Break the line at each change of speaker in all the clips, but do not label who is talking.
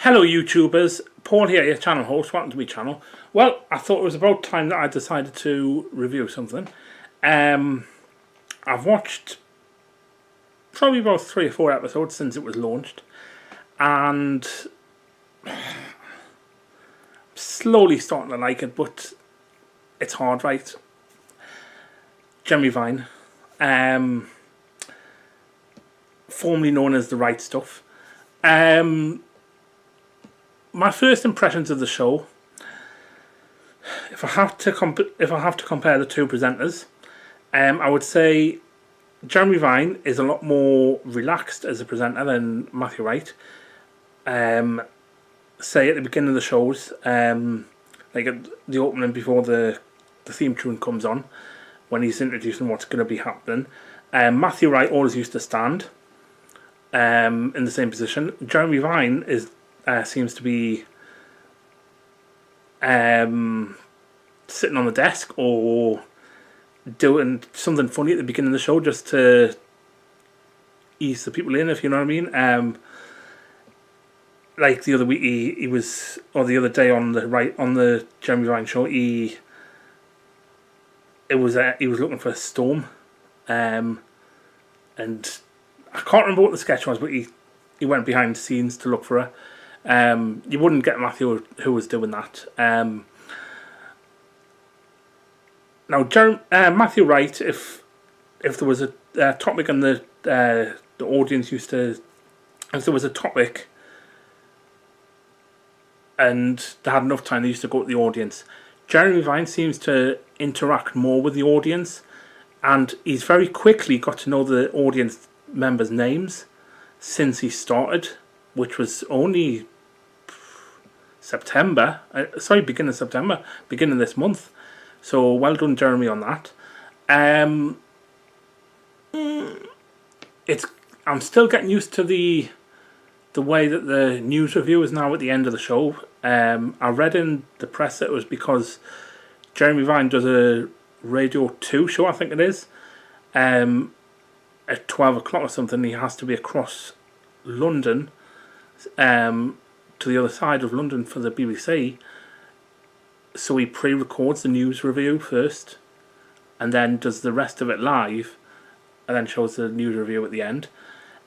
Hello YouTubers, Paul here, your channel host. Welcome to my channel. Well, I thought it was about time that I decided to review something. I've watched probably about 3 or 4 episodes since it was launched, and slowly starting to like it, but it's hard, right? Jeremy Vine, formerly known as The Right Stuff. My first impressions of the show, if I have to compare the two presenters, I would say Jeremy Vine is a lot more relaxed as a presenter than Matthew Wright. Say at the beginning of the shows, like at the opening before the theme tune comes on, when he's introducing what's going to be happening, Matthew Wright always used to stand in the same position. Jeremy Vine seems to be sitting on the desk or doing something funny at the beginning of the show just to ease the people in, if you know what I mean. Like the other week, he was, or the other day on the Jeremy Vine show, he was looking for a storm, and I can't remember what the sketch was, but he went behind the scenes to look for her. You wouldn't get Matthew who was doing that. Now, Matthew Wright, if there was a topic and the audience used to, if there was a topic and they had enough time, they used to go to the audience. Jeremy Vine seems to interact more with the audience, and he's very quickly got to know the audience members' names since he started, which was only September. Beginning of September, beginning of this month. So well done, Jeremy, on that. I'm still getting used to the way that the news review is now at the end of the show. I read in the press that it was because Jeremy Vine does a Radio 2 show, I think it is, at 12 o'clock or something. He has to be across London, to the other side of London for the BBC. So he pre-records the news review first, and then does the rest of it live, and then shows the news review at the end.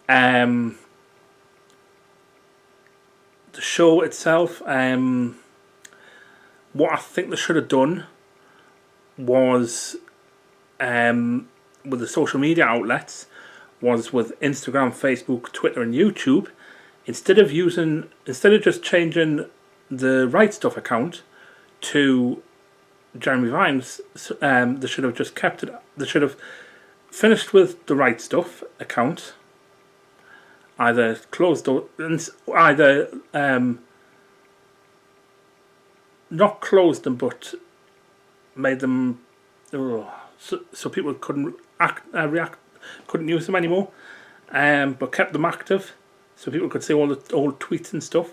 The show itself, what I think they should have done was, with the social media outlets, was with Instagram, Facebook, Twitter and YouTube, instead of just changing the Right Stuff account to Jeremy Vine's, they should have just kept it. They should have finished with the Right Stuff account, either closed or not closed them, but made them so people couldn't couldn't use them anymore, but kept them active so people could see all the old tweets and stuff,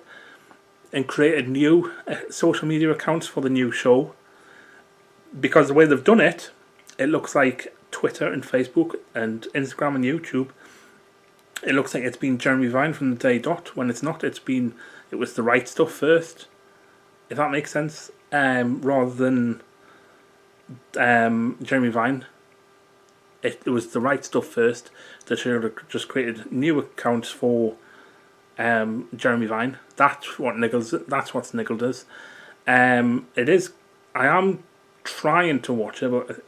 and created new social media accounts for the new show. Because the way they've done it, it looks like Twitter and Facebook and Instagram and YouTube, it looks like it's been Jeremy Vine from the day dot, when it's not. It was the Right Stuff first, if that makes sense, rather than Jeremy Vine. It was the Right Stuff first. They should have just created new accounts for Jeremy Vine. That's what Niggle does. It is. I am trying to watch it, but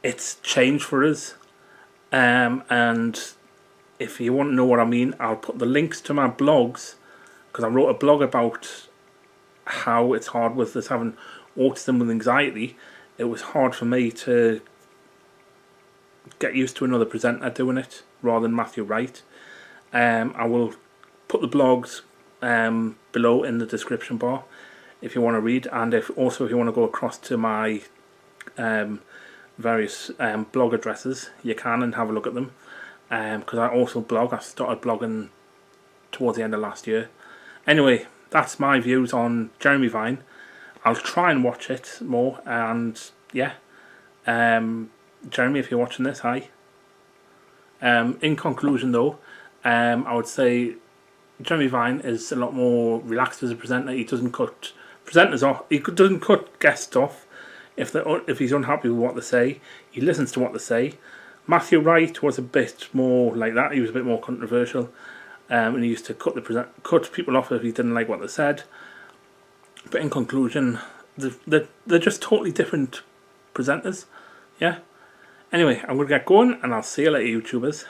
it's changed for us. And if you want to know what I mean, I'll put the links to my blogs, because I wrote a blog about how it's hard with us having autism with anxiety. It was hard for me to get used to another presenter doing it rather than Matthew Wright. I will put the blogs below in the description bar if you want to read, and if you want to go across to my various blog addresses, you can, and have a look at them, because I also blog. I started blogging towards the end of last year. Anyway, that's my views on Jeremy Vine. I'll try and watch it more, and yeah, Jeremy, if you're watching this, hi. In conclusion though, I would say Jeremy Vine is a lot more relaxed as a presenter. He doesn't cut presenters off. He doesn't cut guests off if he's unhappy with what they say. He listens to what they say. Matthew Wright was a bit more like that. He was a bit more controversial, and he used to cut people off if he didn't like what they said. But in conclusion, they're just totally different presenters. Yeah. Anyway, I'm going to get going, and I'll see you later, YouTubers.